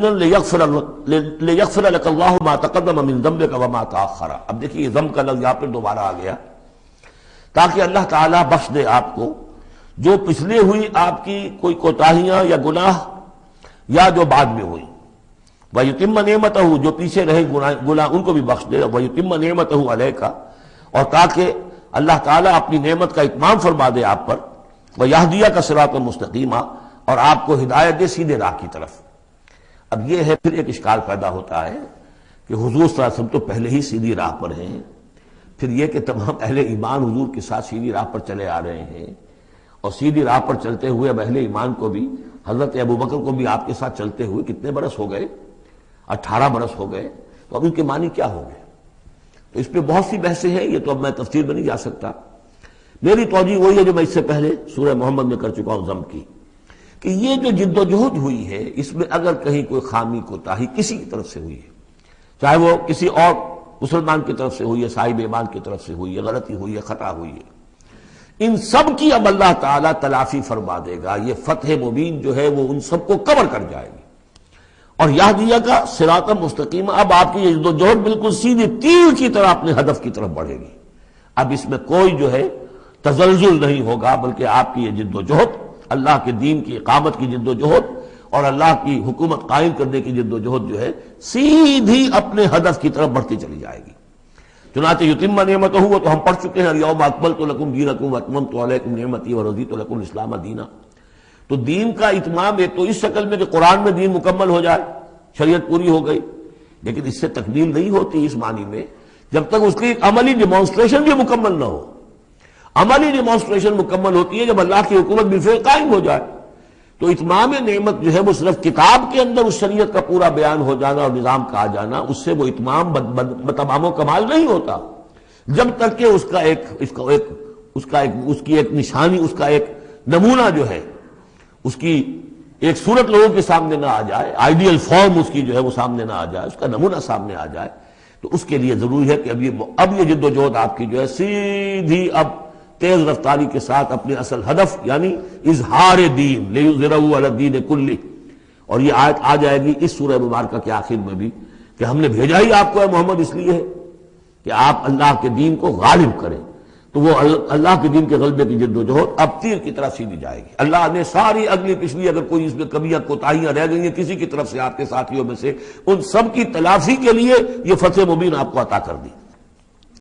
لِيَغْفِرَ لَكَ اللَّهُ مَا تَقَدَّمَ مِن ذَنبِكَ وَمَا تَأَخَّرَ۔ اب دیکھیے یہ ذنب کا لفظ یہاں پر دوبارہ آ گیا تاکہ اللہ تعالیٰ بخش دے آپ کو جو پچھلے ہوئی آپ کی کوئی کوتاہیاں یا گناہ یا جو بعد میں ہوئی، وَيُتِمَّ نِعْمَتَهُ جو پیچھے رہے گناہ ان کو بھی بخش دے، وَيُتِمَّ نِعْمَتَهُ عَلَيْكَ اور تاکہ اللہ تعالیٰ اپنی نعمت کا اتمام فرما دے آپ پر، وَيَهْدِيَكَ صِرَاطًا مُسْتَقِيمًا اور آپ کو ہدایت دے سیدھے راہ کی طرف۔ اب یہ ہے پھر ایک اشکال پیدا ہوتا ہے کہ حضور صلی اللہ علیہ وسلم تو پہلے ہی سیدھی راہ پر ہیں، پھر یہ کہ تمام اہل ایمان حضور کے ساتھ سیدھی راہ پر چلے آ رہے ہیں، اور سیدھی راہ پر چلتے ہوئے اب اہل ایمان کو بھی، حضرت ابوبکر کو بھی آپ کے ساتھ چلتے ہوئے کتنے برس ہو گئے؟ 18 برس ہو گئے، تو اب ان کے معنی کیا ہو گئے؟ تو اس پہ بہت سی بحثیں ہیں، یہ تو اب میں تفصیل میں نہیں جا سکتا۔ میری توجہ وہی ہے جو میں اس سے پہلے سورہ محمد میں کر چکا ہوں ضم کی، کہ یہ جو جد و جہد ہوئی ہے اس میں اگر کہیں کوئی خامی کوتاہی کسی کی طرف سے ہوئی ہے، چاہے وہ کسی اور مسلمان کی طرف سے ہوئی ہے، صاحب ایمان کی طرف سے ہوئی ہے، غلطی ہوئی ہے، خطا ہوئی ہے، ان سب کی اب اللہ تعالیٰ تلافی فرما دے گا۔ یہ فتح مبین جو ہے وہ ان سب کو کور کر جائے گی، اور یہدیہ کا صراط مستقیم، اب آپ کی یہ جد و جہد بالکل سیدھی تیر کی طرح اپنے ہدف کی طرف بڑھے گی۔ اب اس میں کوئی جو ہے تزلزل نہیں ہوگا، بلکہ آپ کی یہ جد و جہد، اللہ کے دین کی اقامت کی جد و جہد اور اللہ کی حکومت قائم کرنے کی جد و جہد جو ہے سیدھی اپنے ہدف کی طرف بڑھتی چلی جائے گی۔ چنانچہ یتم نعمتہ وہ تو ہم پڑھ چکے ہیں، الیوم اکملت لکم دینکم واتممت علیکم نعمتی ورضیت لکم الاسلام دینا۔ تو دین کا اتمام ایک تو اس شکل میں کہ قرآن میں دین مکمل ہو جائے، شریعت پوری ہو گئی، لیکن اس سے تکمیل نہیں ہوتی اس معنی میں جب تک اس کی ایک عملی ڈیمانسٹریشن بھی مکمل نہ ہو۔ عملی ڈیمانسٹریشن مکمل ہوتی ہے جب اللہ کی حکومت بالفعل قائم ہو جائے۔ تو اتمام نعمت جو ہے وہ صرف کتاب کے اندر اس شریعت کا پورا بیان ہو جانا اور نظام کا آ جانا، اس سے وہ اتمام تمام و کمال نہیں ہوتا جب تک کہ اس کی ایک نشانی، اس کا ایک نمونہ جو ہے، اس کی ایک صورت لوگوں کے سامنے نہ آ جائے، آئیڈیل فارم اس کی جو ہے وہ سامنے نہ آ جائے، اس کا نمونہ سامنے آ جائے۔ تو اس کے لیے ضروری ہے کہ اب یہ جد و جہد آپ کی جو ہے سیدھی اب تیز رفتاری کے ساتھ اپنے اصل ہدف یعنی اظہار دین لیظہرہ علی الدین کلہ، اور یہ آیت آ جائے گی اس سورہ مبارکہ کے آخر میں بھی کہ ہم نے بھیجا ہی آپ کو ہے محمد اس لیے ہے کہ آپ اللہ کے دین کو غالب کریں۔ تو وہ اللہ کے دین کے غلبے کی جد و جہد اب تیر کی طرح سیدھی جائے گی۔ اللہ نے ساری اگلی پچھلی اگر کوئی اس میں کمیاں کوتاہیاں رہ گئی ہیں کسی کی طرف سے آپ کے ساتھیوں میں سے، ان سب کی تلافی کے لیے یہ فتح مبین آپ کو عطا کر دی۔